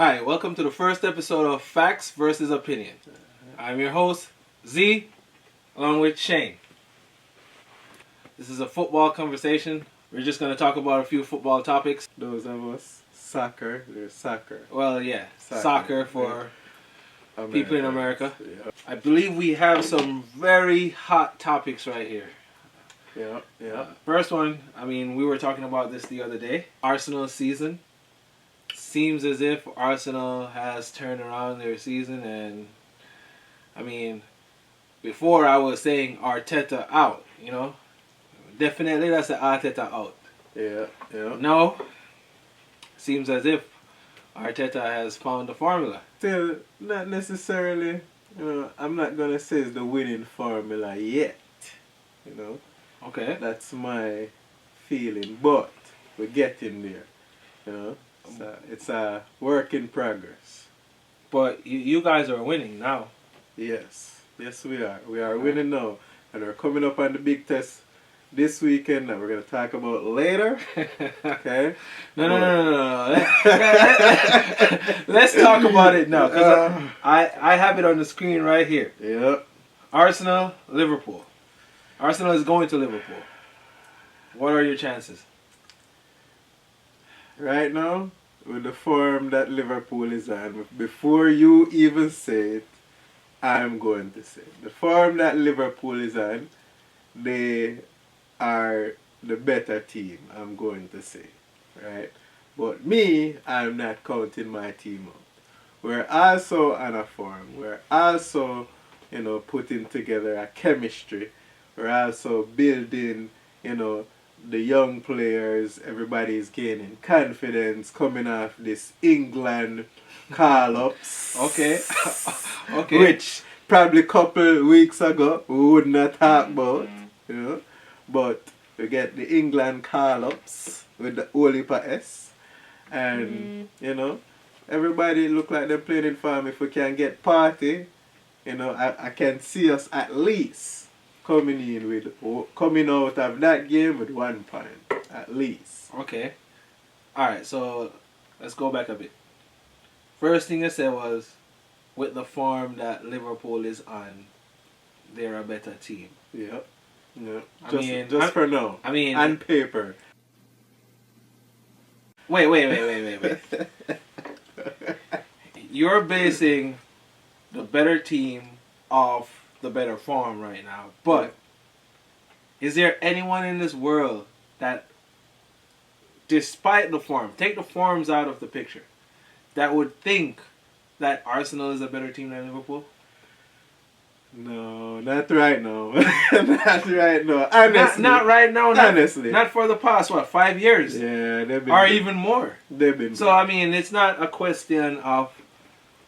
Hi, welcome to the first episode of Facts versus Opinion. I'm your host, Z, along with Shane. This is a football conversation. We're just going to talk about a few football topics. Those of us, soccer, there's soccer. Well, yeah, soccer for people in America. Yeah. I believe we have some very hot topics right here. Yeah. First one, we were talking about this the other day. Arsenal season. Seems as if Arsenal has turned around their season, and before I was saying Arteta out, definitely that's an Arteta out. Yeah. No, seems as if Arteta has found the formula. Still, not necessarily, I'm not going to say it's the winning formula yet, Okay. That's my feeling, but we're getting there, It's a work in progress. But you guys are winning now. Yes, we are. We are winning now. And we're coming up on the big test this weekend that we're going to talk about later. Okay? No. Let's talk about it now. Because I have it on the screen right here. Yep. Arsenal, Liverpool. Arsenal is going to Liverpool. What are your chances? Right now, with the form that Liverpool is on, before you even say it, I'm going to say it. The form that Liverpool is on, they are the better team, I'm going to say. Right? But me, I'm not counting my team out. We're also on a form. We're also, putting together a chemistry. We're also building, the young players. Everybody's gaining confidence coming off this England call-ups. Okay. Which probably a couple weeks ago we would not talk about, But we get the England call-ups with the Olipa S. And, everybody look like they're playing in form. If we can get party, I can see us at least coming out of that game with 1 point, at least. Okay. Alright, so let's go back a bit. First thing I said was, with the form that Liverpool is on, they're a better team. Yep. Just for now. On paper. Wait. You're basing the better team off the better form right now. But is there anyone in this world that, despite the form, take the forms out of the picture, that would think that Arsenal is a better team than Liverpool? No, not right now. Not right now. Honestly. Not right now. Honestly. Not for the past, 5 years? Yeah, they've been or good. Even more. They've been So, good. it's not a question of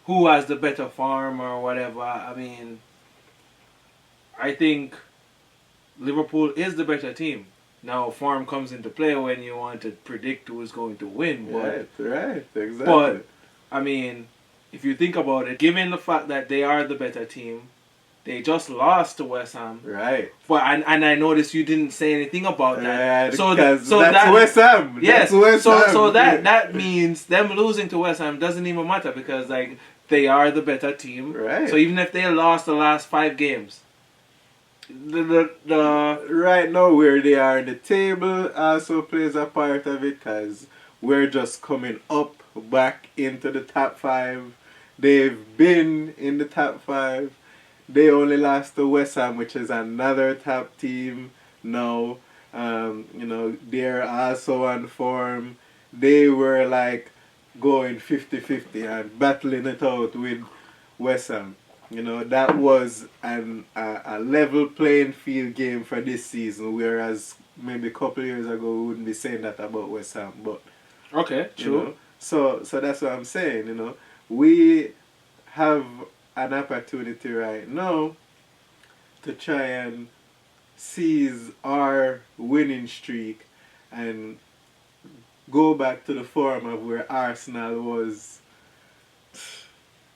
who has the better form or whatever. I think Liverpool is the better team. Now, form comes into play when you want to predict who is going to win. Right, exactly. But, if you think about it, given the fact that they are the better team, they just lost to West Ham. Right. But and I noticed you didn't say anything about that. So that's West Ham. Yes. That's West Ham. So that means them losing to West Ham doesn't even matter because they are the better team. Right. So even if they lost the last 5 games, the right now where they are in the table also plays a part of it because we're just coming up back into the top 5. They've been in the top 5. They only lost to West Ham, which is another top team now. They're also on form. They were going 50-50 and battling it out with West Ham. That was a level playing field game for this season, whereas maybe a couple of years ago we wouldn't be saying that about West Ham. But okay, true. So that's what I'm saying. We have an opportunity right now to try and seize our winning streak and go back to the form of where Arsenal was,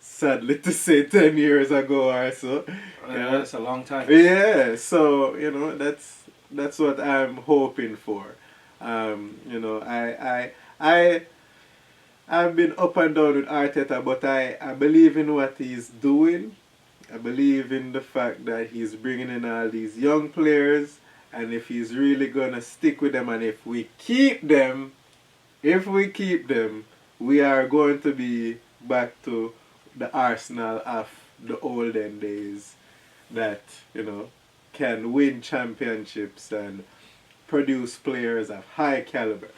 sadly to say, 10 years ago or so. That's a long time. Yeah, so, that's what I'm hoping for. I've been up and down with Arteta, but I believe in what he's doing. I believe in the fact that he's bringing in all these young players, and if he's really gonna stick with them, and if we keep them, we are going to be back to the Arsenal of the olden days that, can win championships and produce players of high caliber.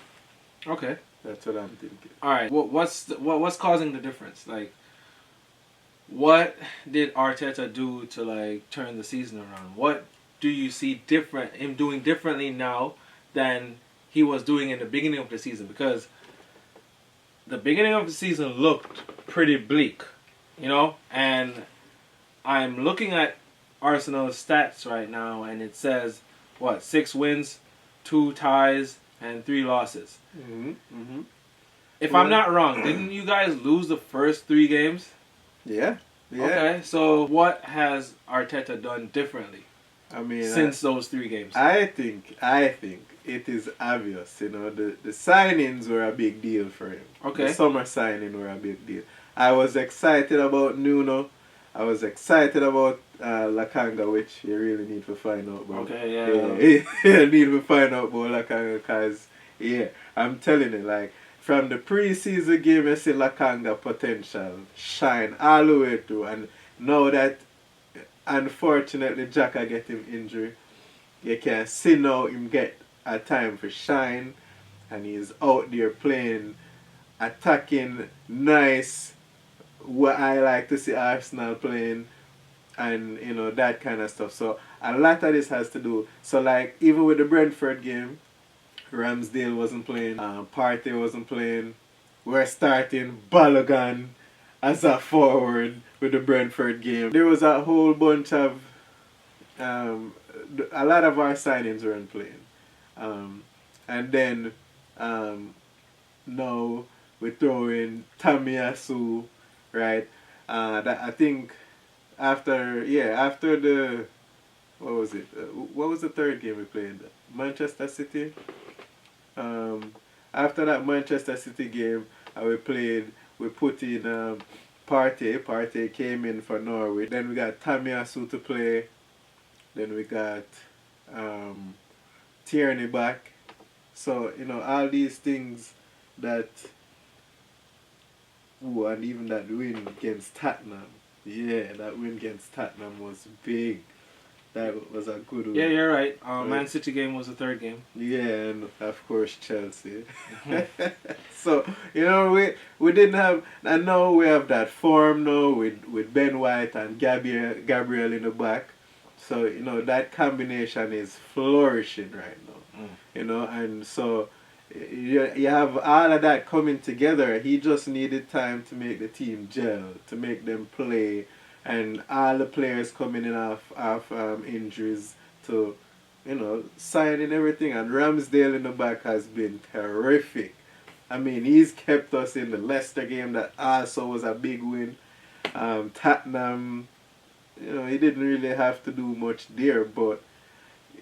Okay. That's what I'm thinking. All right. What's causing the difference? Like, what did Arteta do to like turn the season around? What do you see him doing differently now than he was doing in the beginning of the season? Because the beginning of the season looked pretty bleak, and I'm looking at Arsenal's stats right now, and it says 6 wins, 2 ties, and 3 losses. If I'm not wrong, didn't you guys lose the first 3 games? Yeah. Okay, so what has Arteta done differently? Since those 3 games? I think it is obvious. The signings were a big deal for him. Okay. The summer signing were a big deal. I was excited about Nuno. I was excited about Lakanga, which you really need to find out about. Okay, yeah. You need to find out about Lakanga because, I'm telling you, like, from the pre-season game, you see Lakanga potential shine all the way through. And now that, unfortunately, Xhaka get him injury, you can see now him get a time for shine. And he's out there playing, attacking, nice, what I like to see Arsenal playing. And, that kind of stuff. So, a lot of this has to do. So, like, even with the Brentford game, Ramsdale wasn't playing, Partey wasn't playing. We're starting Balogun as a forward with the Brentford game. There was a whole bunch of, a lot of our signings weren't playing. And then, now we throw in Tomiyasu, right? That I think after the, what was it? What was the third game we played? Manchester City. After that Manchester City game, we put in Partey. Partey came in for Norwich. Then we got Tomiyasu to play. Then we got Tierney back. So, all these things that... Ooh, and even that win against Tottenham. Yeah, that win against Tottenham was big. That was a good win. Yeah, you're right. Man City game was the 3rd game. Yeah, and of course Chelsea. So, we didn't have... And now we have that form now with Ben White and Gabriel in the back. So, that combination is flourishing right now. And so... You have all of that coming together. He just needed time to make the team gel, to make them play, and all the players coming in off injuries to, signing everything. And Ramsdale in the back has been terrific. He's kept us in the Leicester game that also was a big win. Tottenham, he didn't really have to do much there, but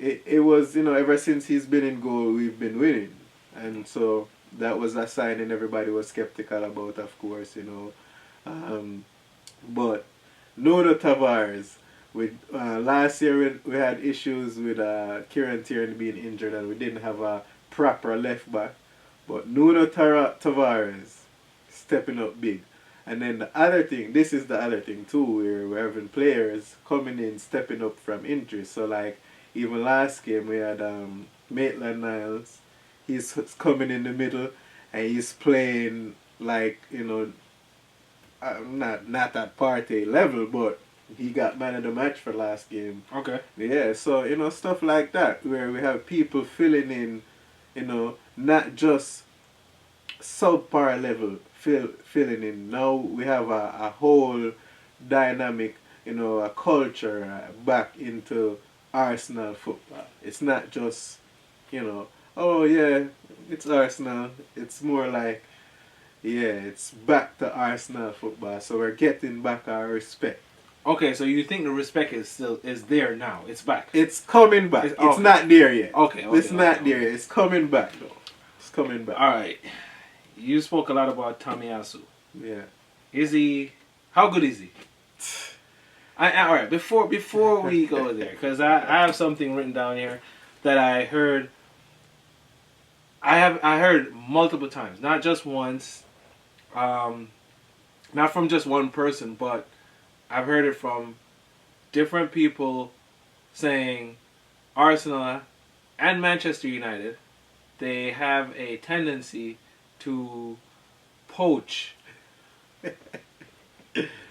it was, ever since he's been in goal, we've been winning. And so that was a signing everybody was skeptical about, of course, but Nuno Tavares, last year we had issues with Kieran Tierney being injured and we didn't have a proper left back. But Nuno Tavares stepping up big. And then this is the other thing too, where we're having players coming in, stepping up from injury. So like even last game we had Maitland-Niles. He's coming in the middle and he's playing like, not at Partey level, but he got man of the match for last game. Okay. Yeah, so, stuff like that where we have people filling in, not just subpar level filling in. Now we have a whole dynamic, a culture back into Arsenal football. It's not just, oh yeah, it's Arsenal. It's more like, it's back to Arsenal football. So we're getting back our respect. Okay, so you think the respect is there now? It's back. It's coming back. It's not there yet. Okay. It's not there yet. It's coming back though. It's coming back. All right. you spoke a lot about Tomiyasu. Yeah. Is he? How good is he? All right. Before we go there, because I have something written down here that I heard. I heard multiple times, not just once, not from just one person, but I've heard it from different people saying Arsenal and Manchester United, they have a tendency to poach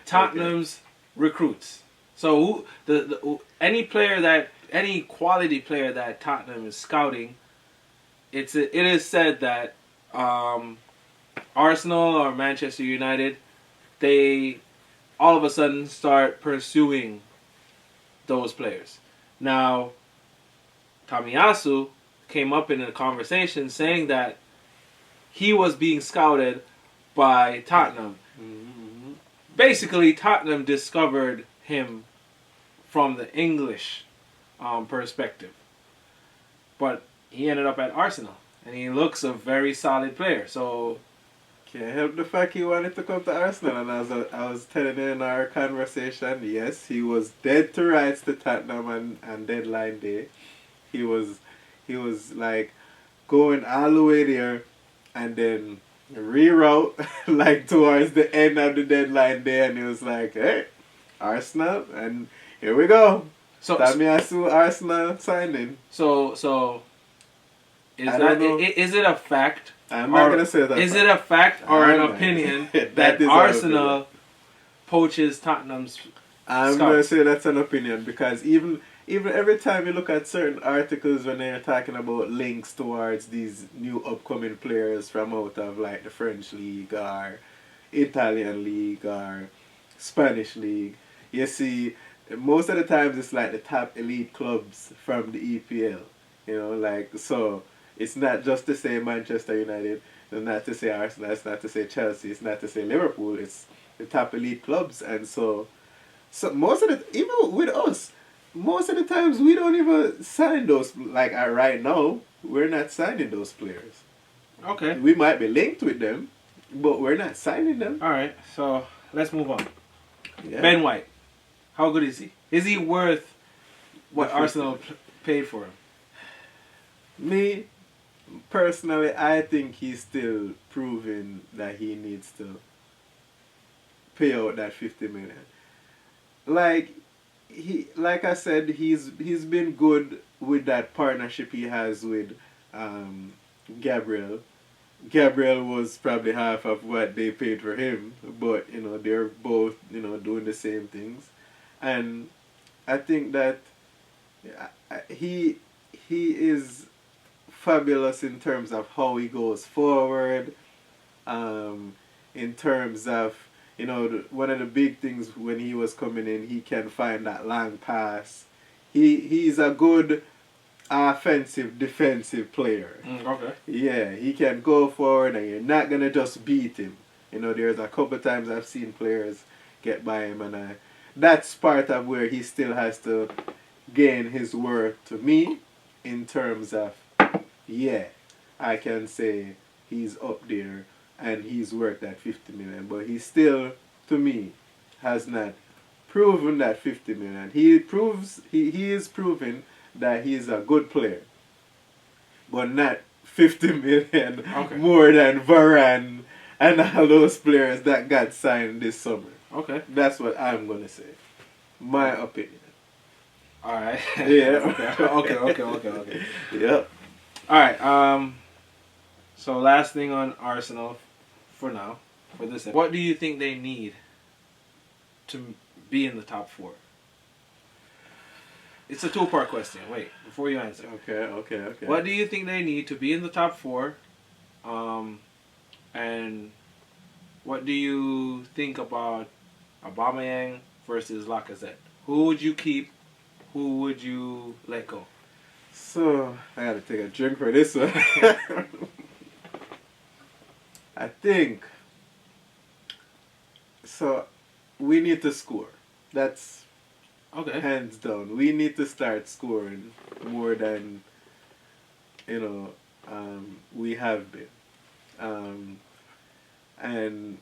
Tottenham's recruits. So any quality player that Tottenham is scouting, it is said that Arsenal or Manchester United, they all of a sudden start pursuing those players. Now, Tomiyasu came up in a conversation saying that he was being scouted by Tottenham. Mm-hmm. Basically, Tottenham discovered him from the English perspective. But he ended up at Arsenal, and he looks a very solid player. So Can't help the fact he wanted to come to Arsenal, and as I was telling you in our conversation, yes, he was dead to rights to Tottenham and deadline day. He was like going all the way there, and then reroute like towards the end of the deadline day, and he was like, "Hey, Arsenal," and here we go. so Tomiyasu Arsenal signing. so is I don't that know. is it a fact? I'm not gonna say that. Is it a fact or an opinion that is an Arsenal opinion. poaches Tottenham's? I'm Scouts. gonna say that's an opinion because even every time you look at certain articles when they're talking about links towards these new upcoming players from out of like the French league or Italian league or Spanish league, you see most of the times it's like the top elite clubs from the EPL. You know, like so it's not just to say Manchester United, it's not to say Arsenal, it's not to say Chelsea, it's not to say Liverpool, it's the top elite clubs, and so most of the even with us, most of the times we don't even sign those. Like right now, we're not signing those players. Okay. We might be linked with them, but we're not signing them. All right. So let's move on. Yeah. Ben White, how good is he? Is he worth what The 50. Arsenal paid for him? Me, personally, I think he's still proving that he needs to pay out that 50 million. Like I said, he's been good with that partnership he has with Gabriel. Gabriel was probably half of what they paid for him, but they're both doing the same things, and I think that he is fabulous in terms of how he goes forward. In terms of one of the big things when he was coming in, he can find that long pass. He's a good offensive defensive player. Okay. Yeah, he can go forward and you're not gonna just beat him. There's a couple times I've seen players get by him, and that's part of where he still has to gain his worth to me in terms of I can say he's up there and he's worth that 50 million, but he still to me has not proven that 50 million. He is proving that he is a good player, but not 50 million more than Varane and all those players that got signed this summer. Okay. That's what I'm gonna say. My opinion. All right. Yeah. Okay. Yep. All right. So last thing on Arsenal, for now, for this. What do you think they need to be in the top 4? It's a 2-part question. Wait, before you answer. Okay. What do you think they need to be in the top 4? And what do you think about Aubameyang versus Lacazette? Who would you keep? Who would you let go? So I gotta take a drink for this one. I think so. We need to score. That's Okay. hands down. We need to start scoring more than we have been. and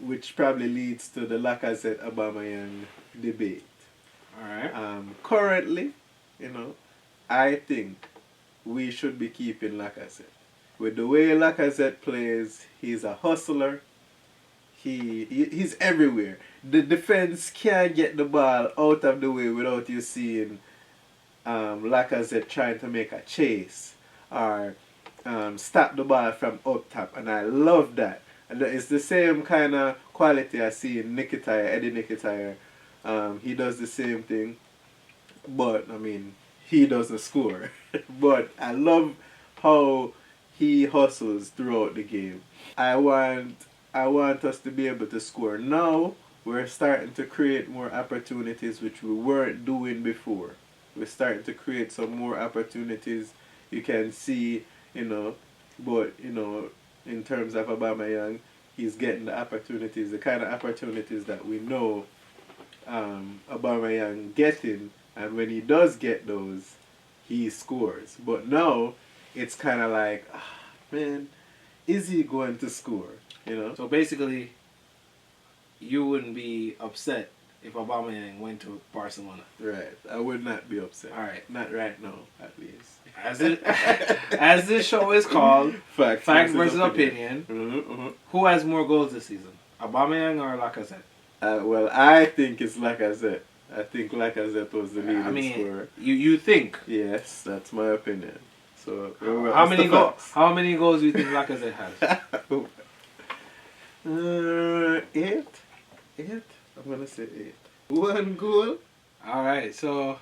which probably leads to the Lacazette Aubameyang debate. Alright. Currently, I think we should be keeping Lacazette. With the way Lacazette plays, he's a hustler. He's everywhere. The defense can't get the ball out of the way without you seeing Lacazette trying to make a chase or stop the ball from up top, and I love that. And it's the same kind of quality I see in Eddie Nketiah. He does the same thing, but I mean, he doesn't score. But I love how he hustles throughout the game. I want us to be able to score. Now we're starting to create more opportunities which we weren't doing before. We're starting to create some more opportunities. You can see, but in terms of Aubameyang, he's getting the opportunities, the kind of opportunities that we know Aubameyang getting, and when he does get those, he scores. But now it's kind of like, man, is he going to score? So basically, you wouldn't be upset if Aubameyang went to Barcelona. Right. I would not be upset. All right. Not right now, at least. As this show is called, Facts versus Opinion. Mm-hmm. Who has more goals this season, Aubameyang or Lacazette? Well, I think it's Lacazette. I think Lacazette was the leading scorer. You think? Yes, that's my opinion. So how many goals do you think Lacazette has? 8. I'm gonna say 8. 1 goal. All right, so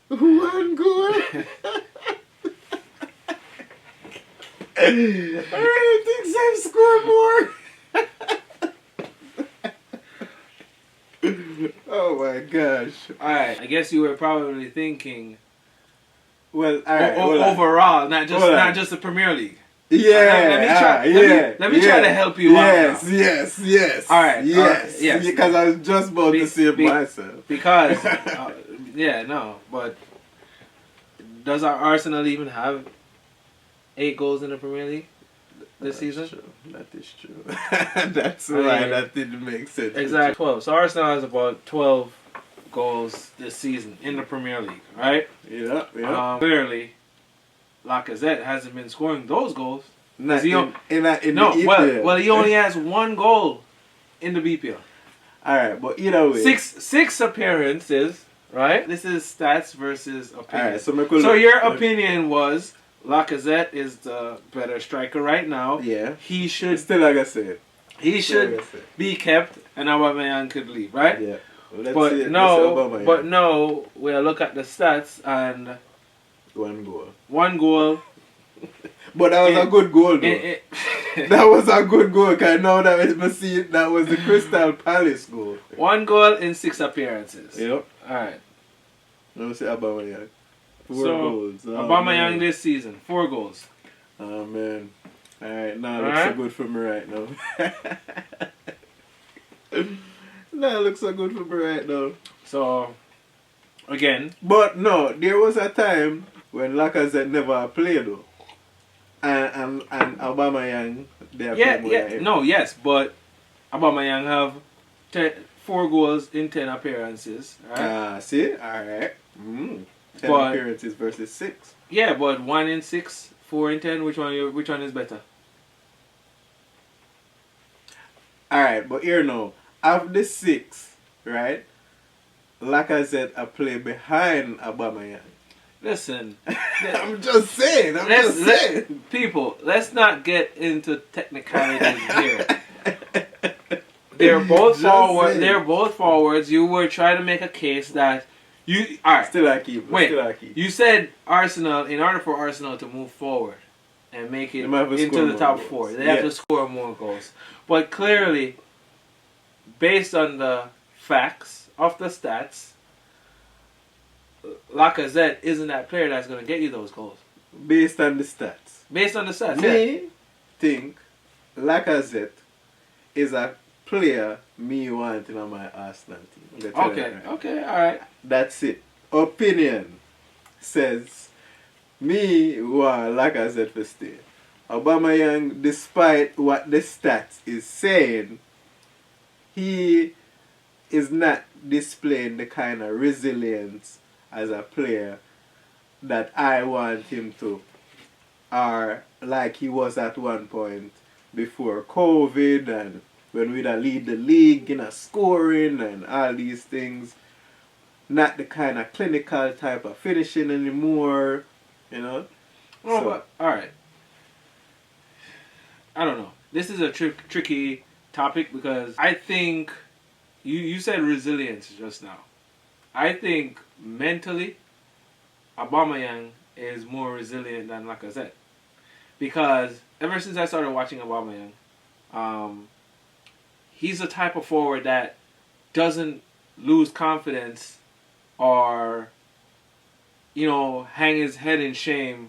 1 goal. I think Sam scored more. Oh my gosh. Alright, I guess you were probably thinking well, alright, overall, not just the Premier League. Yeah. Let me try to help you out. Yes. Alright. Yes. Yes. Because I was just about to say it myself. Because but does our Arsenal even have 8 goals in the Premier League this season? True. That is true. That's why that didn't make sense. Exactly. 12. So Arsenal has about 12 goals this season in the Premier League, right? Yeah. Clearly, Lacazette hasn't been scoring those goals. Not he only has 1 goal in the BPL. Alright, but either way. Six appearances, right? This is stats versus opinion. Alright, so your opinion was Lacazette is the better striker right now. Yeah. He should still like I said. He should be kept, and Aubameyang could leave, right? Yeah. Well, but no, we'll look at the stats and 1 goal. 1 goal. But that was a good goal, though. That was a good goal, because now that I see it, that was the Crystal Palace goal. 1 goal in 6 appearances. Yep. Alright. Let me see Aubameyang. 4 so, goals. Aubameyang this season, 4 goals. Oh, man. Alright, now it looks so good for me right now. Now it looks so good for me right now. So, again. But no, there was a time when Lacazette never played, though. And Aubameyang, they are playing more than him. No, yes, but Aubameyang have 4 goals in 10 appearances. Right? See? Alright. 10 appearances versus 6. Yeah, but 1 in 6, 4 in 10, which one is better? Alright, but here now, of the 6, right, Lacazette a play behind Aubameyang. Listen, I'm just saying. People, let's not get into technicalities here. They're both forward. They're both forwards. You were trying to make a case that you. All right. Still a keep. Wait. You said Arsenal. In order for Arsenal to move forward and make it into the top 4, they have to score more goals. But clearly, based on the facts of the stats, Lacazette isn't that player that's going to get you those goals. Based on the stats. Me think Lacazette is a player me wanting on my Arsenal team. Okay, alright. That's it. Opinion says me want Lacazette to stay. Aubameyang, despite what the stats is saying, he is not displaying the kind of resilience as a player that I want him to, or like he was at one point before COVID, and when we'd lead the league in a scoring and all these things. Not the kind of clinical type of finishing anymore, you know. Well, but, all right. I don't know. This is a tricky topic because I think you said resilience just now. I think mentally, Aubameyang is more resilient than Lacazette. Because ever since I started watching Aubameyang, he's the type of forward that doesn't lose confidence or, hang his head in shame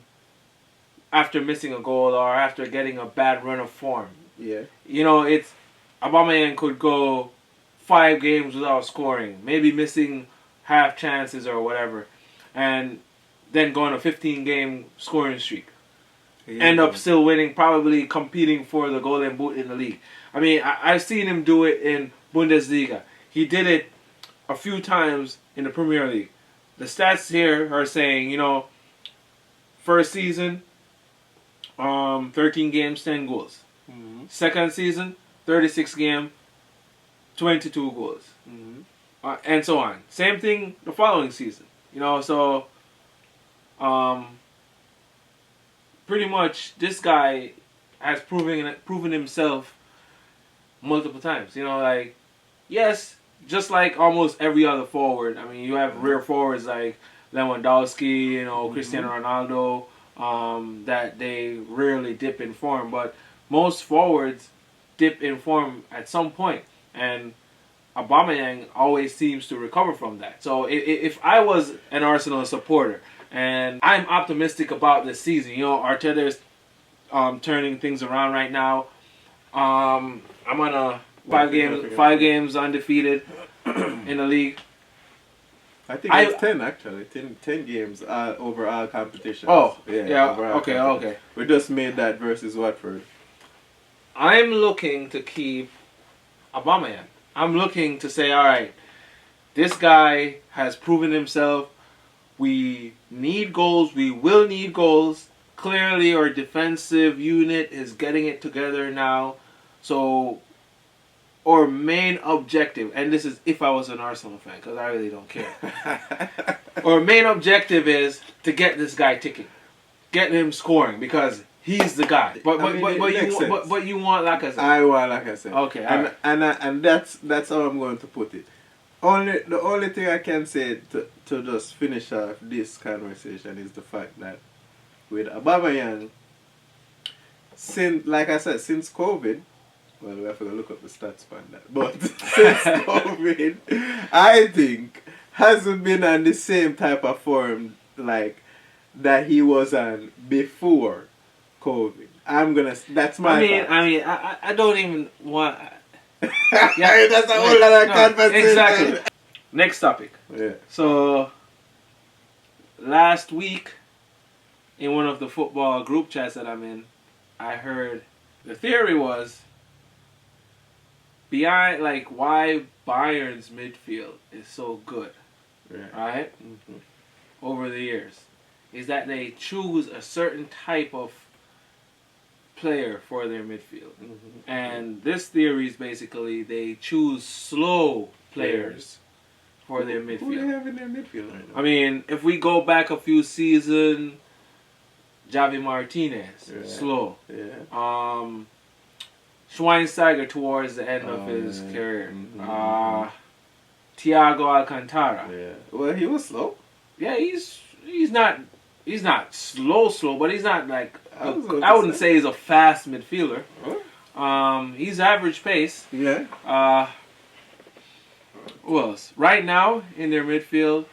after missing a goal or after getting a bad run of form. Yeah. It's Aubameyang could go 5 games without scoring, maybe missing half chances or whatever, and then go on a 15-game scoring streak. Yeah. End up still winning, probably competing for the Golden Boot in the league. I mean, I've seen him do it in Bundesliga. He did it a few times in the Premier League. The stats here are saying, first season, 13 games, 10 goals. Mm-hmm. Second season, 36 games, 22 goals. Mm-hmm. And so on. Same thing the following season. So pretty much this guy has proven himself multiple times. Yes, just like almost every other forward. I mean, you have rear forwards like Lewandowski, Cristiano Ronaldo, that they rarely dip in form. But most forwards dip in form at some point. And Aubameyang always seems to recover from that. So if I was an Arsenal supporter, and I'm optimistic about this season, Arteta is turning things around right now. I'm on a 5 games undefeated in the league. I think it's 10 actually. 10 games over all competitions. Oh, yeah. Okay. We just made that versus Watford. I'm looking to keep Aubameyang. I'm looking to say, all right, this guy has proven himself. We need goals. We will need goals. Clearly, our defensive unit is getting it together now. So, our main objective, and this is if I was an Arsenal fan, because I really don't care. Our main objective is to get this guy ticking, get him scoring, because he's the guy. But you want Lacazette. I want Lacazette. Okay, and that's how I'm going to put it. The only thing I can say to just finish off this conversation is the fact that with Aubameyang, since COVID, well, we have to look up the stats on that, but since COVID, I think hasn't been on the same type of form like that he was on before COVID. That's my. I don't even want. Yeah, that's a whole other conversation. Exactly. Next topic. Yeah. So, last week, in one of the football group chats that I'm in, I heard the theory was behind why Bayern's midfield is so good, right? Mm-hmm. Over the years, is that they choose a certain type of player for their midfield. Mm-hmm. And this theory is basically they choose slow players for their midfield. Who do they have in their midfield right now? I mean, if we go back a few seasons, Javi Martinez, slow. Yeah. Schweinsteiger towards the end of his career. Mm-hmm. Thiago Alcantara. Yeah. Well, he was slow. Yeah, he's not slow, but he's not I wouldn't say he's a fast midfielder. Huh? He's average pace. Yeah. Who else? Right now in their midfield,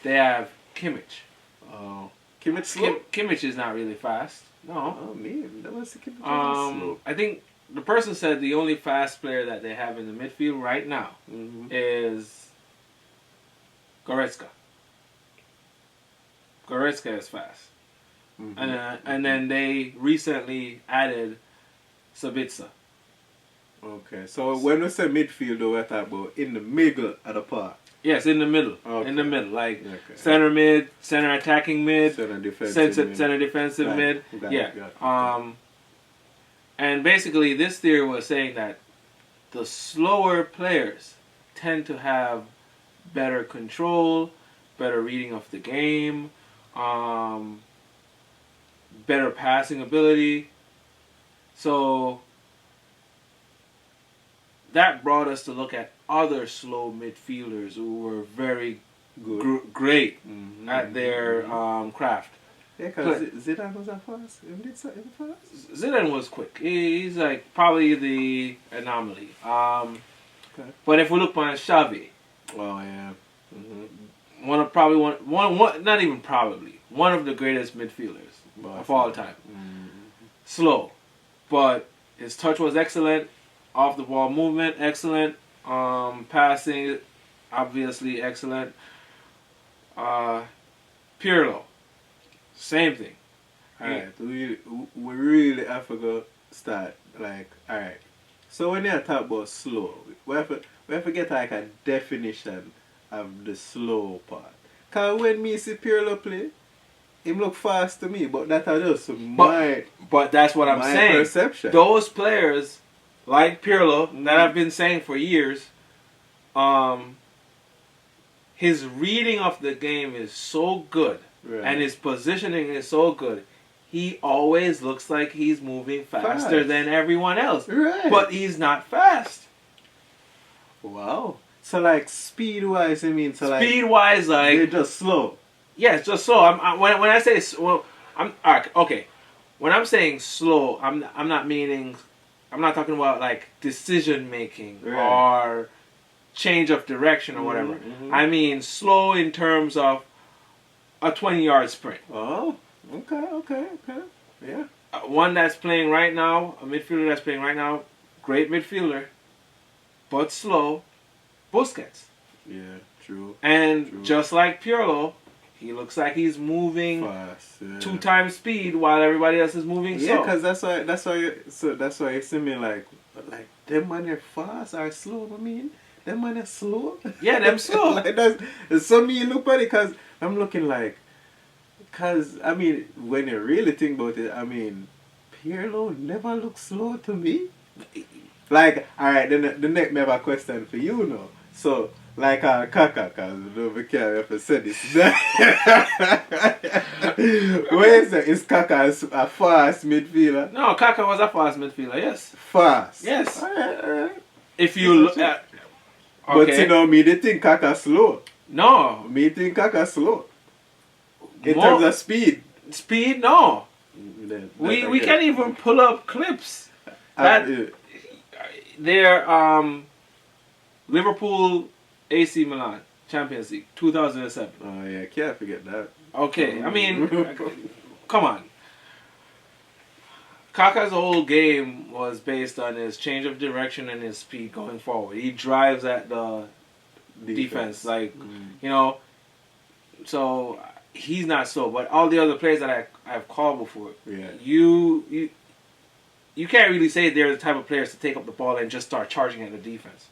they have Kimmich. Oh, Kimmich slow? Kimmich is not really fast. No. Oh man, that was Kimmich slow. I think the person said the only fast player that they have in the midfield right now is Goretzka. Goretzka is fast. and then they recently added Sabitzer. Okay, so when we say midfield, we're talking about in the middle of the park. Yes, in the middle. Okay. In the middle, like center mid, center attacking mid, center defensive center defensive mid. Yeah. And basically, this theory was saying that the slower players tend to have better control, better reading of the game, better passing ability. So that brought us to look at other slow midfielders who were very great at their craft. Yeah, because Zidane was that fast. Zidane was quick. He's like probably the anomaly. But if we look on Xavi, oh yeah, one of the greatest midfielders of all time. Slow, but his touch was excellent. Off the ball movement, excellent. Passing, obviously excellent. Pirlo, same thing. Alright, we really have to go start. Like, alright. So when you talk about slow, we have to get like a definition of the slow part. Because when me see Pirlo play, him look fast to me, but that's just But that's what I'm saying. Perception. Those players, like Pirlo, that I've been saying for years, his reading of the game is so good, and his positioning is so good. He always looks like he's moving faster than everyone else, but he's not fast. Wow. So like speed-wise, I mean, speed-wise, like they're just slow. Yeah, it's just slow. When I say okay. When I'm saying slow, I'm not meaning. I'm not talking about like decision making or change of direction or whatever. I mean slow in terms of a 20-yard sprint. Oh, okay. Yeah. One that's playing right now, a midfielder that's playing right now, great midfielder, but slow, Busquets. Yeah, true. And just like Pirlo, he looks like he's moving fast, 2 times speed while everybody else is moving slow. Yeah, because that's why you see me like them man are fast or slow. I mean, them man are slow. Yeah, them slow. Like that's so me look at it because I'm looking like, because I mean when you really think about it, I mean Pirlo never looks slow to me. Like, alright, then the next me have a question for you now. So. Like Kaka, because we can't have to say this. Where is it? Is Kaka a fast midfielder? No, Kaka was a fast midfielder, yes. Fast? Yes. Alright. If you look at... Okay. But you know, me they think Kaka slow. No. Me think Kaka slow. In terms of speed. Speed, no. We can't even pull up clips. They're Liverpool... AC Milan, Champions League, 2007. Oh yeah, can't forget that. Okay, I mean, come on. Kaka's whole game was based on his change of direction and his speed going forward. He drives at the defense like, you know, so he's not slow. But all the other players that I've called before, you can't really say they're the type of players to take up the ball and just start charging at the defense.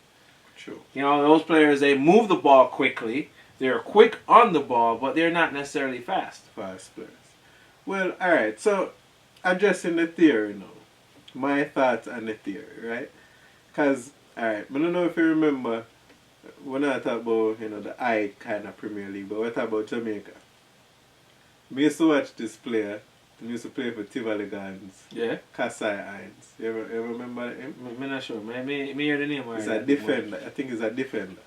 True. You know, those players, they move the ball quickly. They're quick on the ball, but they're not necessarily fast. Fast players. Well, alright. So, addressing the theory now. My thoughts on the theory, right? Because, alright, I don't know if you remember, when I talk about, you know, the I kind of Premier League, but we talk about Jamaica. I used to watch this player. He used to play for Tivoli Gardens. Yeah. Kasai Hines. You ever remember him? I'm not sure. Me hear the name. He's a defender. I think he's a defender.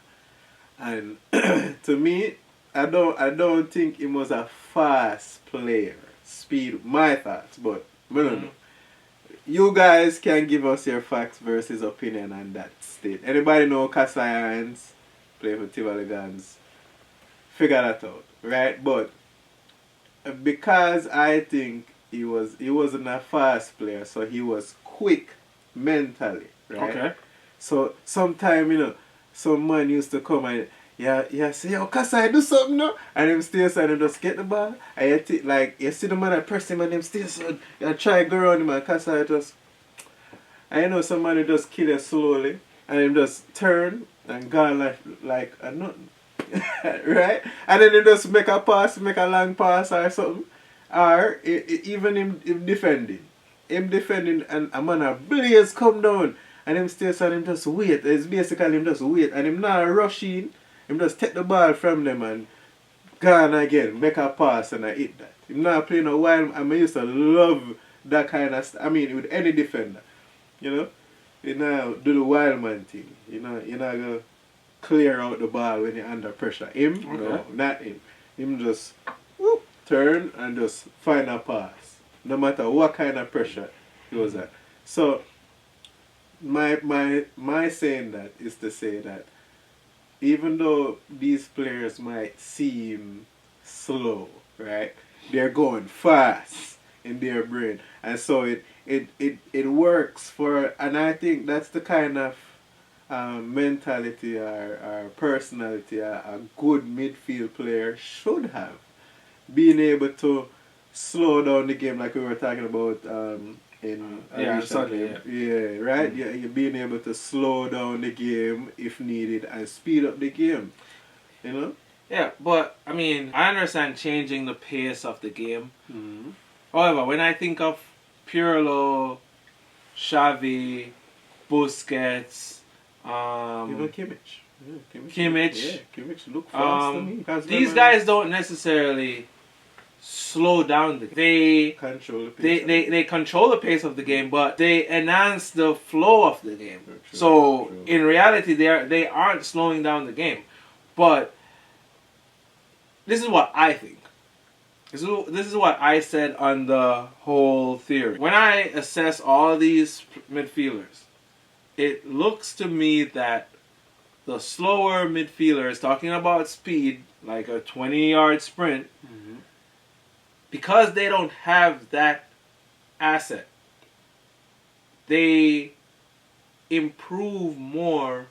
And to me, I don't think he was a fast player. Speed, my thoughts, but I don't know. You guys can give us your facts versus opinion on that state. Anybody know Kasai Hines? Play for Tivoli Gardens. Figure that out, right? But because I think he wasn't a fast player, so he was quick mentally, right? Okay. So sometimes, you know, some man used to come and yeah, say, yo, Kasai, do something now. And him stay aside and just get the ball. And you see the man that press him and him stay aside. You try to go around him and Kasai just... And you know somebody just kill you slowly. And him just turn and gone like a nothing. Right? And then him just make a long pass or something. Or even him defending. Him defending and a man a blaze come down. And him stay aside and him just wait. It's basically him just wait. And him not rushing. Him just take the ball from them and gone again, make a pass and I hit that. Him not playing a while. I used to love that kind of I mean, with any defender. You know? You know, do the wild man thing. You know, you're not going to clear out the ball when you're under pressure. Him? Okay. No, not him. Him just whoop, turn and just find a pass. No matter what kind of pressure he was at. So, my saying that is to say that even though these players might seem slow, right? They're going fast in their brain. And so it works for, and I think that's the kind of mentality or personality a good midfield player should have. Being able to slow down the game like we were talking about in Sunday, yeah, right? Yeah, you're being able to slow down the game if needed and speed up the game. You know? Yeah, but I mean, I understand changing the pace of the game. Mm-hmm. However, when I think of Pirlo, Xavi, Busquets, even Kimmich. Yeah, Kimmich. Yeah, Kimmich look fast to me. These guys don't necessarily slow down the game. They control the pace of the game, but they enhance the flow of the game. True. In reality, they aren't slowing down the game. But this is what I think. This is what I said on the whole theory. When I assess all these midfielders, it looks to me that the slower midfielders, talking about speed, like a 20-yard sprint, mm-hmm. because they don't have that asset, they improve more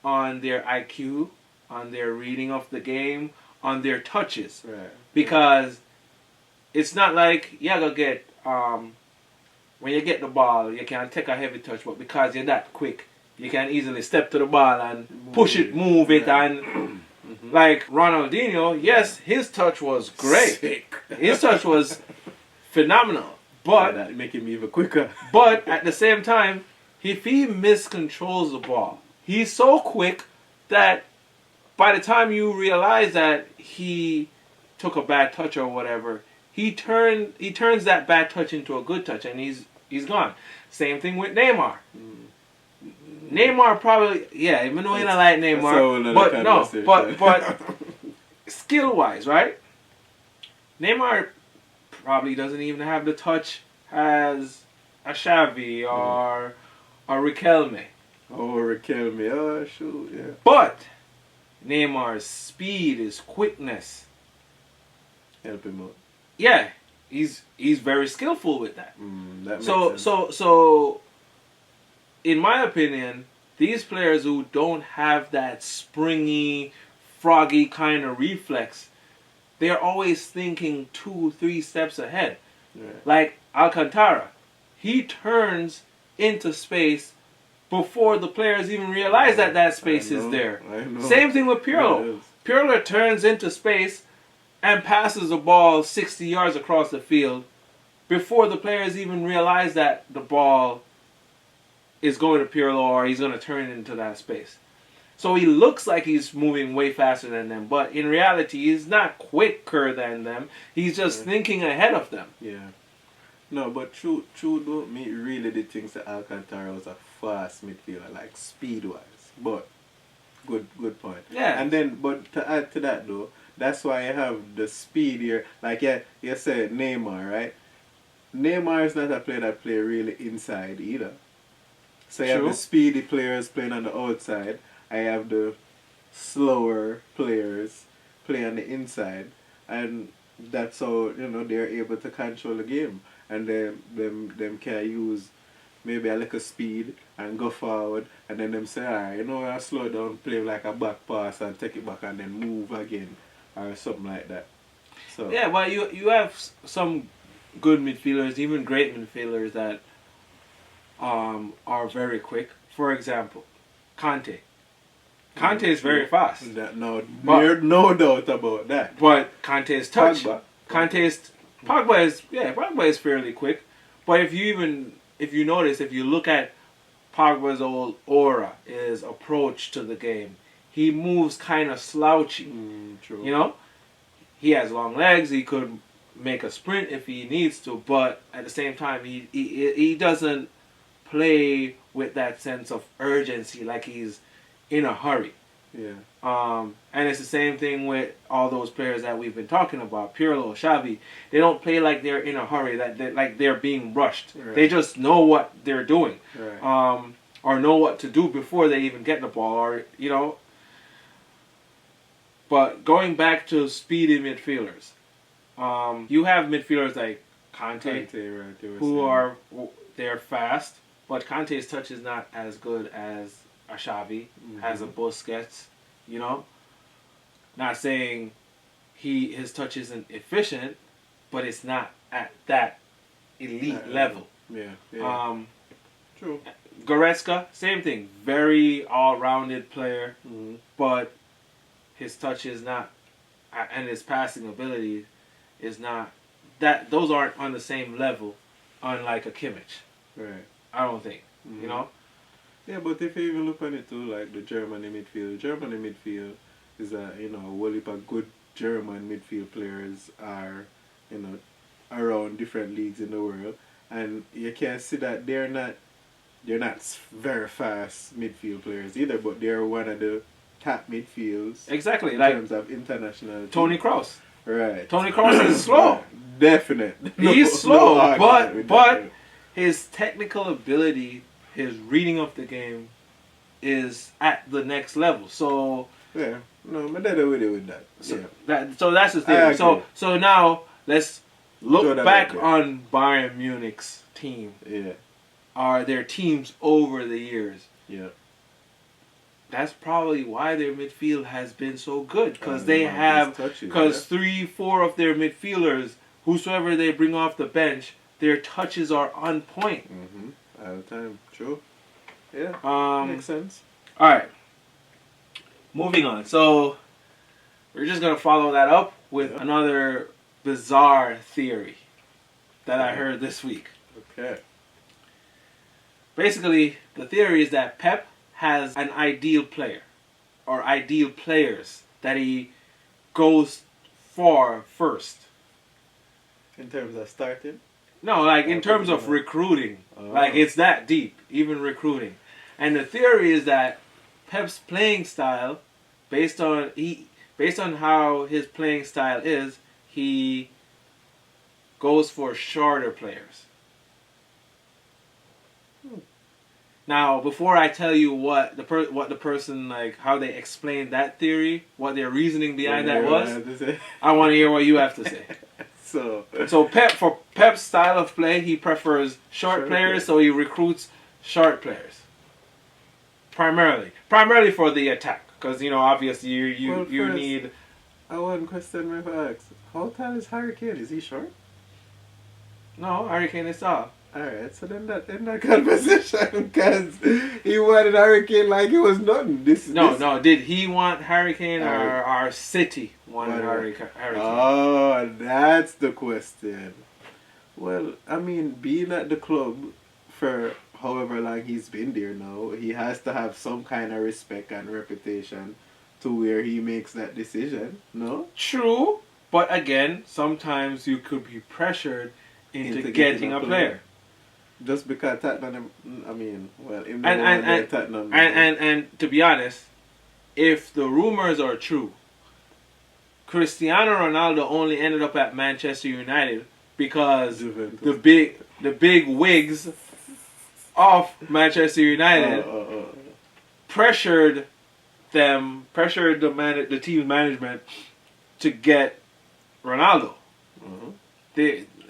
on their IQ, on their reading of the game, on their touches. Right. Because it's not like you gotta get when you get the ball, you can take a heavy touch, but because you're that quick, you can easily step to the ball and push it, move it, and mm-hmm. like Ronaldinho, yes, his touch was great. Sick. His touch was phenomenal, but that make him even quicker. But at the same time, if he miscontrols the ball, he's so quick that by the time you realize that he took a bad touch or whatever, he turns that bad touch into a good touch, and he's gone. Same thing with Neymar. Neymar probably, yeah, even though I don't like Neymar, but skill wise, right? Neymar probably doesn't even have the touch as a Xavi or Riquelme. Oh, shoot, yeah. But Neymar's speed, his quickness, help him out. Yeah, he's very skillful with that. That makes sense. So, in my opinion, these players who don't have that springy, froggy kind of reflex, they're always thinking 2-3 steps ahead. Yeah. Like Alcantara, he turns into space before the players even realize that space is there. Same thing with Pirlo. Pirlo turns into space and passes the ball 60 yards across the field before the players even realize that the ball is going to Pirlo or he's going to turn into that space. So he looks like he's moving way faster than them, but in reality he's not quicker than them. He's just thinking ahead of them. Yeah. No, but true don't me really the things that Alcantara was a fast midfielder, like speed-wise. But good point. Yeah. And then, but to add to that though, that's why I have the speed here. Like you said Neymar, right? Neymar is not a player that play really inside either. So you have the speedy players playing on the outside. I have the slower players playing on the inside, and that's how they're able to control the game, and them can use maybe a little speed and go forward, and then them say, alright, you know, I slow down, play like a back pass and take it back and then move again or something like that. So Yeah, well, you have some good midfielders, even great midfielders that are very quick. For example, Conte. Conte is very fast. No doubt about that. But Conte's touch. Pogba. Pogba is fairly quick. But if you notice, if you look at Pogba's old aura, his approach to the game, he moves kind of slouchy. True. You know, he has long legs. He could make a sprint if he needs to, but at the same time, he doesn't play with that sense of urgency like he's in a hurry. Yeah. And it's the same thing with all those players that we've been talking about, Pirlo, Xavi. They don't play like they're in a hurry, like they're being rushed. Right. They just know what they're doing, Right. or know what to do before they even get the ball, or you know. But going back to speedy midfielders, you have midfielders like Conte right, they're fast, but Conte's touch is not as good as a Xavi, as a Busquets, you know. Not saying his touch isn't efficient, but it's not at that elite level. Yeah. True. Goretzka, same thing, very all-rounded player, but his touch is not, and his passing ability is not that. Those aren't on the same level, unlike a Kimmich. Right. I don't think. You know. Yeah, but if you even look on it too, like the Germany midfield is a whole heap of good German midfield players are around different leagues in the world, and you can see that they're not very fast midfield players either, but they're one of the top midfields. Exactly, in like terms of international. Tony Kroos. Right. Tony Kroos is slow. Definitely. He's slow, argument but his technical ability, his reading of the game, is at the next level. So yeah, no, my dad with it with that. So that's the thing. So now let's look back on Bayern Munich's team. Yeah. Are their teams over the years. Yeah. That's probably why their midfield has been so good, because they have 3-4 of their midfielders, whosoever they bring off the bench, their touches are on point. All the time. True. Yeah. Makes sense. All right. Moving on. So we're just gonna follow that up with another bizarre theory that I heard this week. Okay. Basically, the theory is that Pep has an ideal player, or ideal players that he goes for first. In terms of starting? No, like in terms of recruiting. Like it's that deep, even recruiting. And the theory is that Pep's playing style, based on how his playing style is, he goes for shorter players. Now, before I tell you what the person, like, how they explained that theory, what their reasoning behind that was, I want to hear what you have to say. So for Pep's style of play, he prefers short players, so he recruits short players. Primarily for the attack, because obviously you need. I want question my facts. How tall is Harry Kane? Is he short? No, Harry Kane is tall. Alright, so then that conversation, because he wanted Harry Kane like he was nothing. No. Did he want Harry Kane, or our city wanted Harry Kane? Oh, that's the question. Well, I mean, being at the club for however long he's been there now, he has to have some kind of respect and reputation to where he makes that decision, no? True, but again, sometimes you could be pressured into getting a player. Just because Tottenham, Tottenham. And to be honest, if the rumors are true, Cristiano Ronaldo only ended up at Manchester United because the big wigs of Manchester United pressured the team's management to get Ronaldo.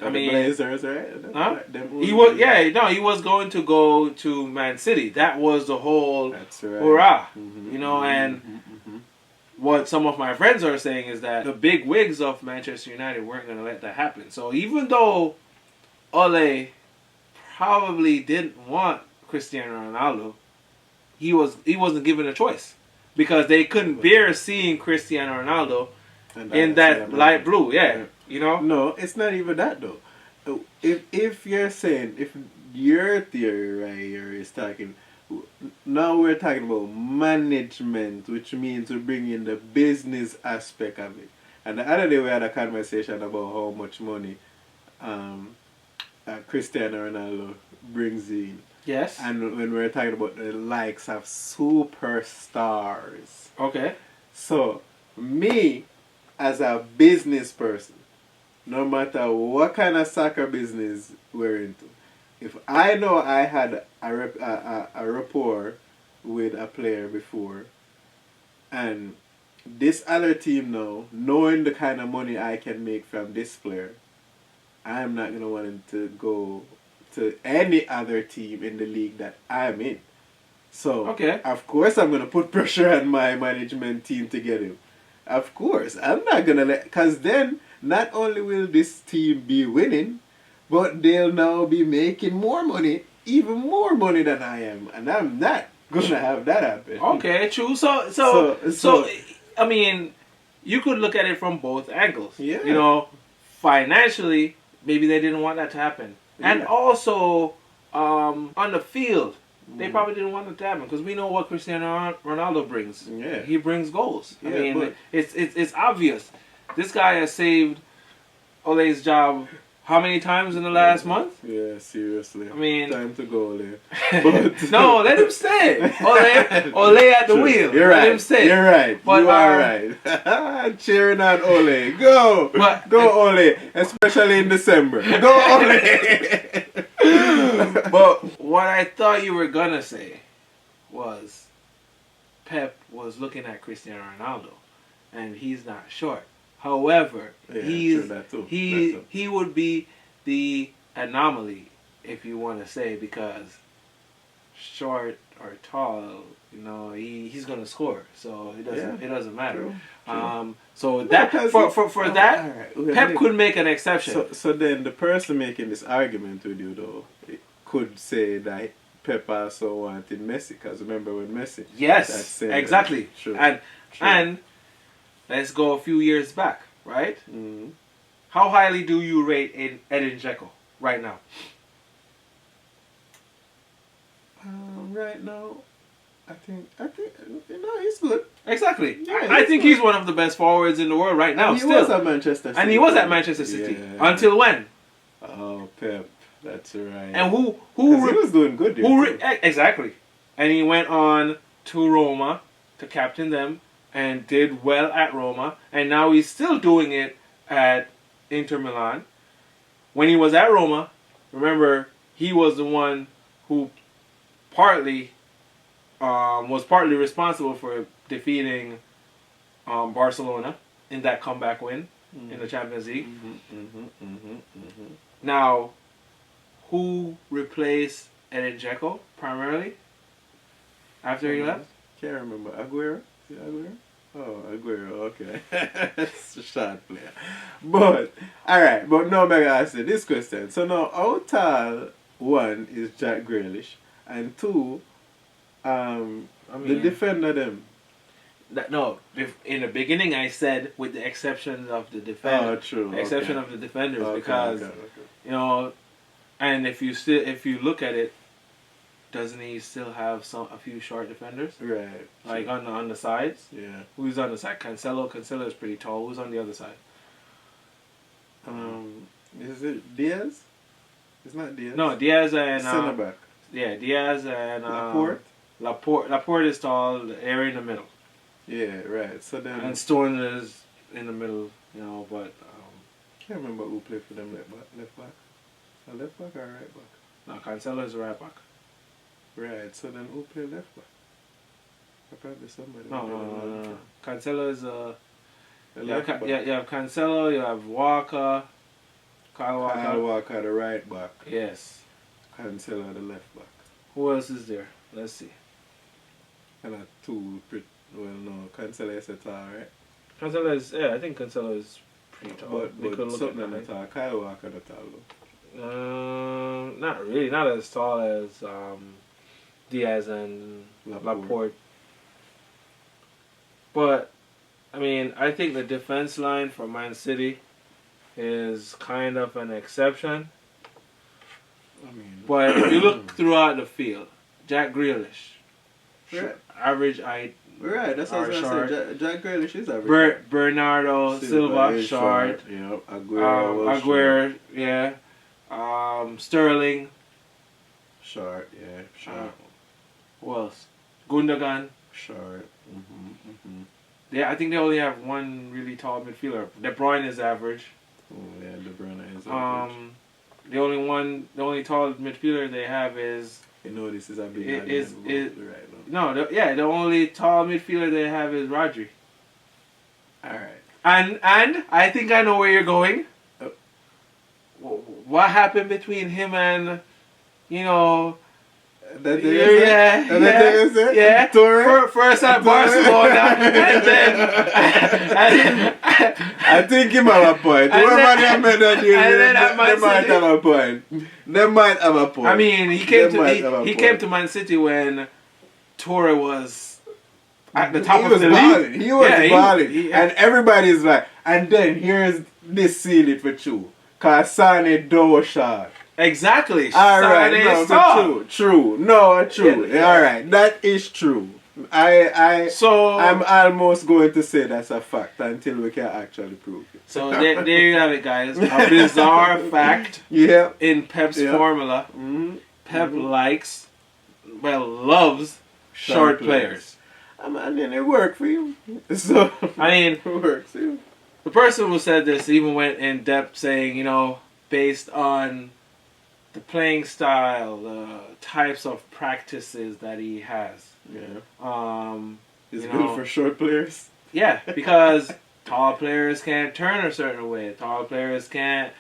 I mean, Blazers, right? huh? Them He was, yeah, no, he was going to go to Man City. That was the whole That's right. hurrah, Mm-hmm, you know. And mm-hmm. what some of my friends are saying is that the big wigs of Manchester United weren't going to let that happen. So even though Ole probably didn't want Cristiano Ronaldo, he wasn't given a choice because they couldn't bear seeing Cristiano Ronaldo in that light blue. Yeah, you know. No, it's not even that though. If you're saying, if your theory right here is talking, now we're talking about management, which means we bring in the business aspect of it. And the other day we had a conversation about how much money Cristiano Ronaldo brings in. Yes. And when we're talking about the likes of superstars. Okay. So, me, as a business person, no matter what kind of soccer business we're into, if I know I had a rapport with a player before, and this other team now, knowing the kind of money I can make from this player, I'm not going to want him to go to any other team in the league that I'm in. So, okay. Of course I'm going to put pressure on my management team to get him. Of course. I'm not going to let... Because then, not only will this team be winning, but they'll now be making more money, even more money than I am. And I'm not going to have that happen. Okay, true. So, I mean, you could look at it from both angles. Yeah. You know, financially, maybe they didn't want that to happen. Yeah. And also, on the field, they probably didn't want it to happen because we know what Cristiano Ronaldo brings. Yeah. He brings goals. Yeah, I mean, it's obvious. This guy has saved Ole's job how many times in the last month? Yeah, seriously. I mean... Time to go, Ole. But no, let him stay. Ole at the wheel. You're right. Let him stay. You're right. But, you are right. Cheering on Ole. Go! Go, Ole. Especially in December. Go, Ole! But what I thought you were going to say was Pep was looking at Cristiano Ronaldo and he's not short. However, he would be the anomaly, if you want to say, because short or tall, you know, he's gonna score, so it doesn't matter. True. So that for that, right. Pep could make an exception. So then the person making this argument with you though could say that Pep also wanted Messi, because remember when Messi? Yes, exactly. And let's go a few years back, right? Mm-hmm. How highly do you rate Edin Dzeko right now? Right now, I think he's good. Exactly. Yeah, I think he's one of the best forwards in the world right now. And he was at Manchester City. And he was at Manchester City. Yeah. Until when? Oh, Pep. That's right. And he was doing good there. Exactly. And he went on to Roma to captain them and did well at Roma. And now he's still doing it at Inter Milan. When he was at Roma, remember, he was the one who was partly responsible for defeating Barcelona in that comeback win in the Champions League. Now, who replaced Edin Dzeko primarily after he left? Can't remember. Aguero? Is it Aguero? Oh, Aguero, okay. It's a shot player. But, alright, but now I'm going to ask you this question. So now, how tall, one, is Jack Grealish, and two, the defender them? In the beginning I said with the exception of the defender. Oh, true. Exception of the defenders because, you know, and if you look at it, doesn't he still have a few short defenders? Right. Like on the sides? Yeah. Who's on the side? Cancelo. Cancelo is pretty tall. Who's on the other side? Is it Diaz? It's not Diaz. No, Diaz and center back. Yeah, Diaz and Laporte. Laporte is tall. The area in the middle. Yeah, right. So then. And Stone is in the middle, you know. But can't remember who played for them left back. A left back or a right back? No, Cancelo is a right back. Right. So then who played left back? Probably somebody. No. Cancelo is left back. You have Cancelo. You have Walker. Kyle Walker. Kyle Walker, the right back. Yes. Cancelo, the left back. Who else is there? Let's see. And a two, well, no, Cancelo is tall, right? Cancelo is, yeah, I think Cancelo is pretty tall. But something in the tall. Kyle Walker, the tall, though. Not really. Not as tall as Diaz and Laporte. But, I mean, I think the defense line for Man City is kind of an exception. I mean, But if you look throughout the field, Jack Grealish, right. average height. Right, that's what I was going to say. Jack Grealish is average. Bernardo Silva, is short. Yep. Aguero, Aguero, yeah. Sterling. Short, yeah. Short. Who else? Gundogan. Short. Yeah, I think they only have one really tall midfielder. De Bruyne is average. Oh yeah, De Bruyne is average. The only tall midfielder they have is. You know this is a big right now. No, the only tall midfielder they have is Rodri. Alright. And I think I know where you're going. What happened between him and, you know... Yeah. First at Barcelona, and then... I think he might have a point. Whoever they made that deal, they might have a point. They might have a point. I mean, he came to Man City when Torre was at the top of the league. He was balling. And everybody's like, and then here's this ceiling for two. Because Sane do shot. Exactly. Alright, no, true. No, true. Yeah. Alright, that is true. I'm almost going to say that's a fact until we can actually prove it. So there you have it, guys. A bizarre fact in Pep's formula. Pep loves short players. I mean, it worked for you. So, it works for you. The person who said this even went in depth saying, you know, based on the playing style, the types of practices that he has. Yeah. It's good for short players. Yeah, because tall players can't turn a certain way. Tall players can't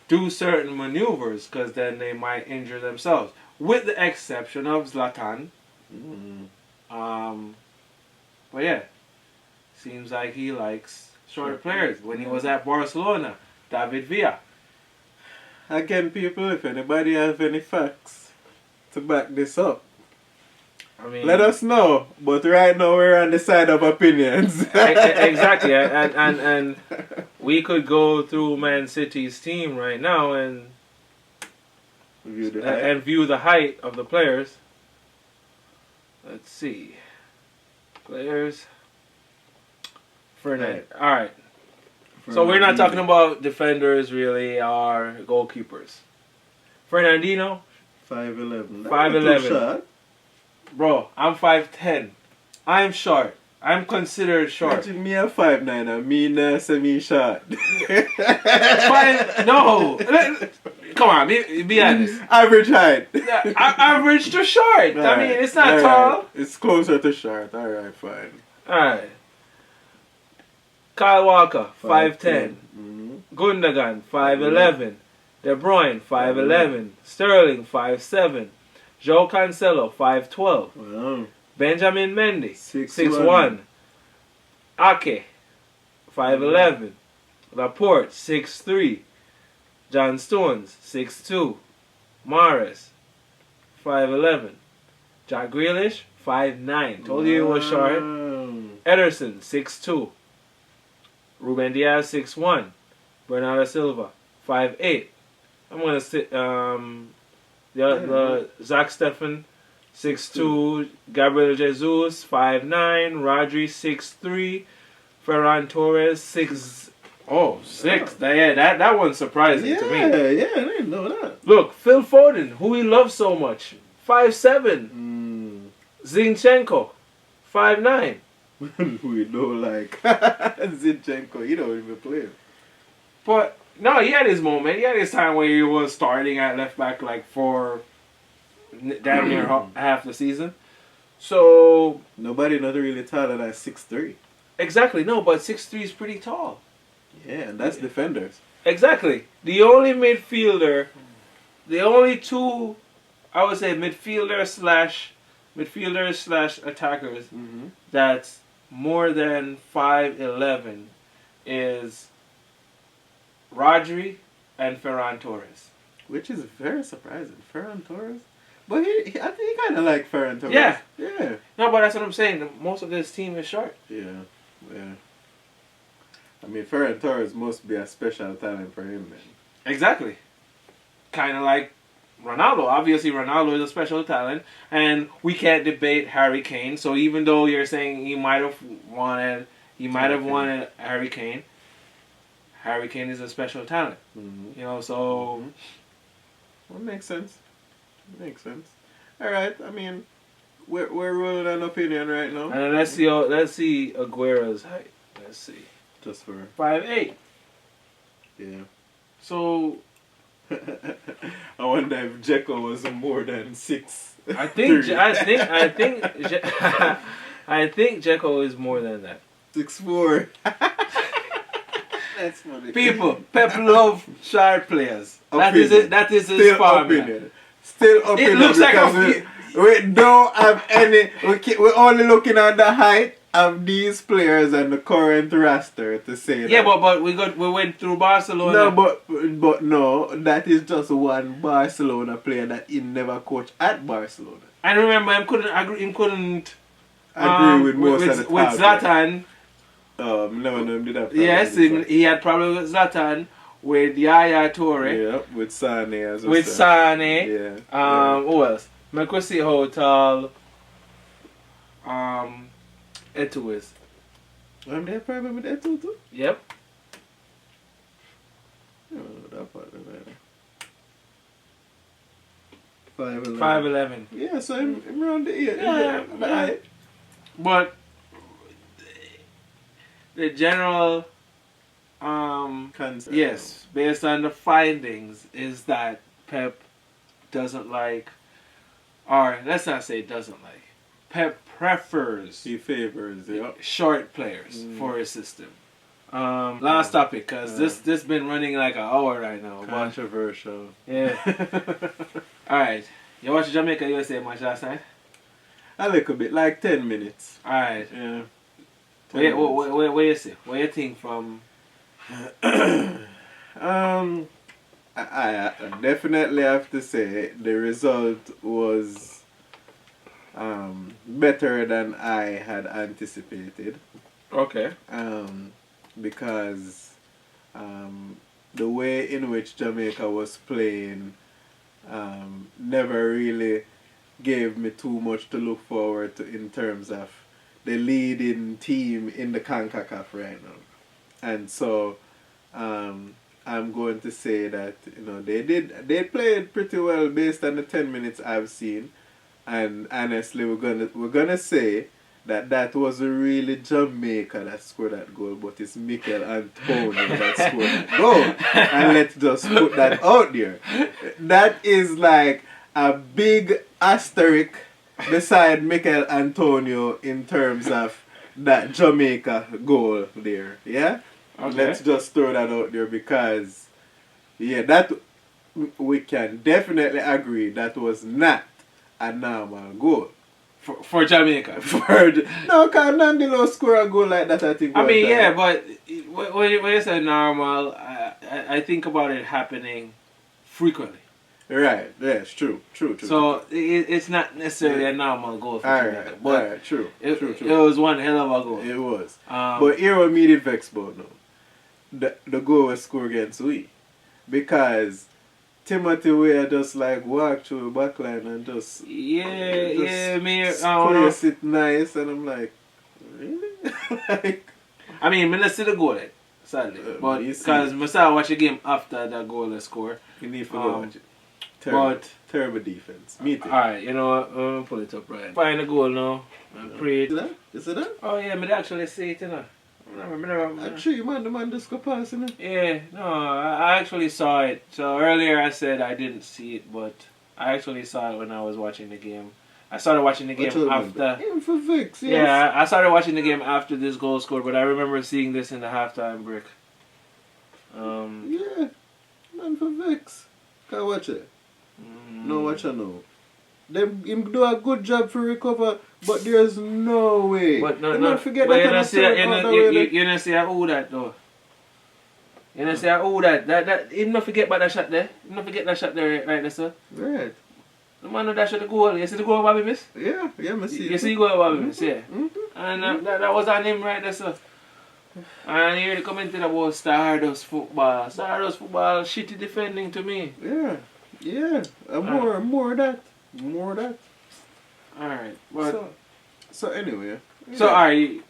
do certain maneuvers because then they might injure themselves. With the exception of Zlatan. But yeah, seems like he likes short players. When he was at Barcelona, David Villa. Again, people, if anybody have any facts to back this up, I mean, let us know. But right now we're on the side of opinions. Exactly, and we could go through Man City's team right now and view the height of the players. Let's see, players. Fernand. All right. So we're not talking about defenders really or goalkeepers. Fernandinho. 5'11". 5'11". Bro, I'm 5'10". I'm short. I'm considered short. Imagine me at 5'9" and me semi-short. No. Come on, be honest. Average height. Average to short. Right. I mean, it's not tall. Right. It's closer to short. Alright, fine. Alright. Kyle Walker, 5'10". Gundogan, 5'11". De Bruyne, 5'11". Sterling, 5'7". Joe Cancelo, 5'12". Wow. Benjamin Mendy, 6'1". Ake, 5'11". Laporte, 6'3". John Stones, 6'2". Mahrez, 5'11". Jack Grealish, 5'9". Told you he was short. Ederson, 6'2". Ruben Diaz, 6'1". Bernardo Silva, 5'8". I'm going to sit the Zach Steffen, 6'2". Gabriel Jesus, 5'9". Rodri, 6'3". Ferran Torres, 6'. Oh, 6. That one's surprising to me. Yeah, I didn't know that. Look, Phil Foden, who we love so much, 5'7". Zinchenko, 5'9". We don't like Zinchenko. He don't even play. But no, he had his moment. He had his time where he was starting at left back like for damn near half the season. So nobody not really taller than 6'3". Exactly, no, but 6'3" is pretty tall. Yeah, and that's defenders. Exactly. The only midfielder, the only two, I would say midfielders slash attackers Mm-hmm. that's more than 5'11" is Rodri and Ferran Torres. Which is very surprising. Ferran Torres? But I think he kind of like Ferran Torres. Yeah. Yeah. No, but that's what I'm saying. Most of this team is short. Yeah. Yeah. I mean, Ferran Torres must be a special talent for him, man. Exactly. Kind of like Ronaldo. Obviously, Ronaldo is a special talent, and we can't debate Harry Kane. So even though you're saying he might have wanted Harry Kane, Harry Kane is a special talent. Mm-hmm. You know, so Well, makes sense. Makes sense. All right. I mean, we're rolling an opinion right now. and let's see Aguero's height. Let's see, Just for 5'8". yeah. So I wonder if Jekyll was more than 6. I think Dzeko is more than that. 6'4". That's funny. People, Pep love short players. That is Opinion. it. That is his Still formula. opinion. Still opinion. It looks like because we don't have any. We're only looking at the height of these players and the current roster to say Yeah, that. but we went through Barcelona. No, but no, that is just one Barcelona player that he never coached at Barcelona. I remember him couldn't Agree with most of the with talk. Zlatan. No, did that. Yes, he had problems with Zlatan, with Yaya Toure, Yeah, with Sane as well. with Sane. Yeah. Who else? Make us see how tall Etu is. They have problem with that too? Yep. No, that part of that. 5'11". 5'11". Yeah, so I'm around the ear. Yeah. But the general Concern. yes, based on the findings, is that Pep doesn't like, or let's not say doesn't like, Pep prefers He favors, yeah. short players for his system. Last topic, because this been running like an hour right now. But Controversial. yeah. Alright. You watch Jamaica USA match last night? A little bit, like 10 minutes. Alright. Yeah. What you see? What you think from... I definitely have to say the result was better than I had anticipated. Okay. Because the way in which Jamaica was playing never really gave me too much to look forward to in terms of the leading team in the CONCACAF right now. And so I'm going to say that they played pretty well based on the 10 minutes I've seen, and honestly we're gonna say that wasn't really Jamaica that scored that goal, but it's Mikel Antonio that scored that goal. And let's just put that out there. That is like a big asterisk beside Mikel Antonio in terms of that Jamaica goal there. Yeah? Okay. Let's just throw that out there because, that we can definitely agree that was not a normal goal. For Jamaica. No, because Nandilo score a goal like that, I think. I mean, yeah, but when you say normal, I think about it happening frequently. Right, yes, true. So it's not necessarily a normal goal for Jamaica. But true. It was one hell of a goal. It was. But here what made it vex about now. The goal was scored against we. Because Timothy Weah just like walk through the backline and just place it nice, and I'm like, really? Like, I mean, I see the goal then, sadly, but because I started watch the game after that goal they score. You need to go watch it. Terrible defense. Me too. Alright, you know what? I'm gonna pull it up right. Find the goal now. Pray it. Is it that? Oh yeah, I actually see it, you know. I'm sure the man just go past, you know? Yeah, no, I actually saw it. So earlier I said I didn't see it, but I actually saw it when I was watching the game. I started watching the game after. Even for Vix, yes. Yeah, I started watching the game after this goal scored, but I remember seeing this in the halftime break. Yeah, man for vex. Can't watch it. No watch it now. Them him do a good job for recover, but there's no way. But no, the no. man forget But that you kind know of see, turn out the way they- you know see who that though. You know see who that him not forget about that shot there. Him not forget that shot there right there, sir. Right. The man who that shot the goal. You see the goal Bobby miss? Yeah, I see. You see the goal Bobby miss, yeah. Mm-hmm. And that was on him right there, sir. And you hear the commenting about Stardust football. Stardust football, shitty defending to me. Yeah. More of that. Alright. Well, So anyway. so alright.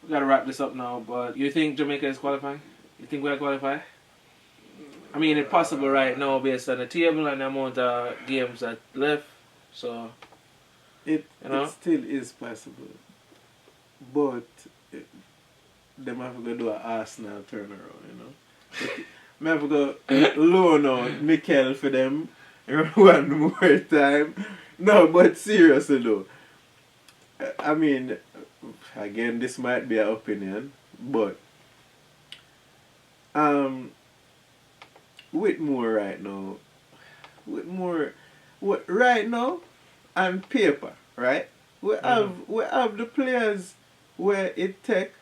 We gotta wrap this up now, but you think Jamaica is qualifying? You think we'll qualify? I mean, it's possible right now based on the table and the amount of games that left. So, It you know? it still is possible. But them have to do an Arsenal turnaround, you know. I have to go loan out Mikel for them one more time. No, but seriously though. I mean, again, this might be an opinion, but Whitmore right now, right now, on paper, right? We have the players where it take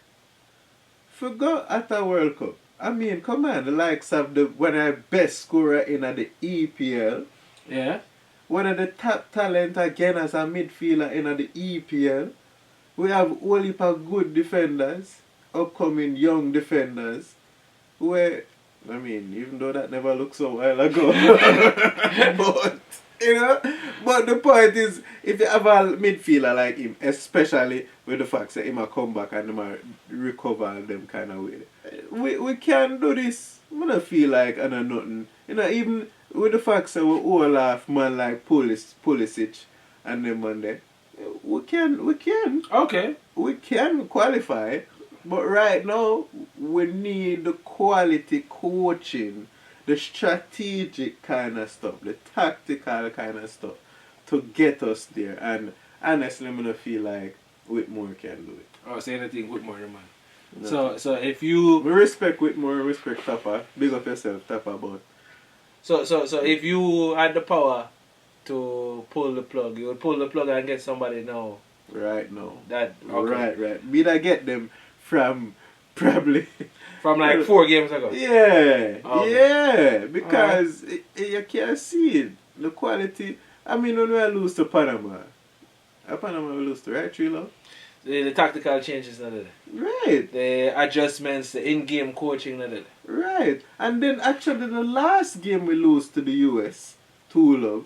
for go at a World Cup. I mean, come on, the likes of the one of the best scorer in the EPL. yeah. One of the top talent again as a midfielder in the EPL. We have a whole heap of good defenders, upcoming young defenders. Where, I mean, even though that never looked so while ago. But, you know, but the point is, if you have a midfielder like him, especially with the fact that he might come back and he might recover them kind of way, we can do this. I don't feel like I know nothing. You know, even with the fact that we all have man like Pulisic and them on there, we can qualify. But right now, we need the quality coaching, the strategic kind of stuff, the tactical kind of stuff to get us there. And honestly, I feel like Whitmore can do it. Oh, say anything Whitmore, man. No. So if you We respect Whitmore, respect Tapper. Big up yourself, Tapper, but so if you had the power to pull the plug, you would pull the plug and get somebody now. right now. That okay. Right. We'd get them from probably From like 4 games ago. Yeah, Okay. yeah, because you can't see it. The quality. I mean, when we lose to Panama, Panama we lose to, right, Trilo? The tactical changes not there. Right, The adjustments, the in-game coaching not there. right. And then actually the last game we lose to the US, 2-0,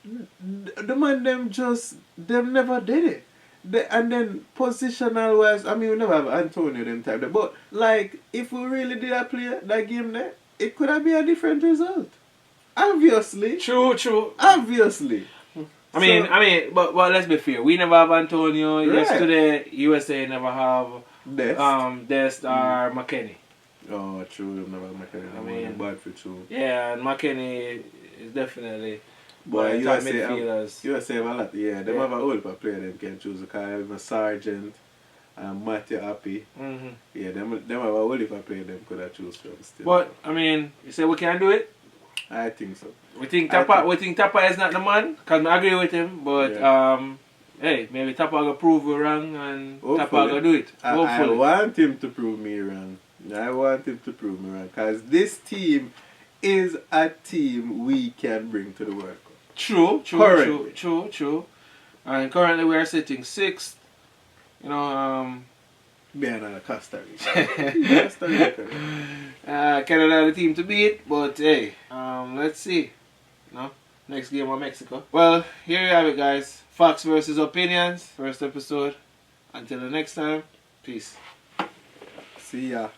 the man them never did it. And then positional wise, I mean we never have Antonio them type there, but like if we really did play that game there, it could have been a different result. Obviously. True. Obviously. I mean, but let's be fair. We never have Antonio. Right. Yesterday, USA never have Dest. Dest or McKennie. Oh, true. Them never make it. I mean, bad for true. Yeah, and McKennie is definitely But one of the top USA midfielders. have a lot. Yeah, them Yeah. have a whole heap of player them can choose. Because I have a Sergeant and Matthew Happy. Mm-hmm. Yeah, them have a whole heap of player them could have choose from still. But I mean, you say we can do it. I think so. We think Tapa is not the man. Cause I agree with him. But hey, maybe Tapa gonna prove we wrong and Tapa gonna do it. I Hopefully. want him to prove me wrong. Because this team is a team we can bring to the World Cup. True. And currently we are sitting 6th. You know, Behind Costa Rica. Canada the team to beat, but hey, let's see. No, next game on Mexico. Well, here you have it, guys. Facts versus opinions. First episode. Until the next time, peace. See ya.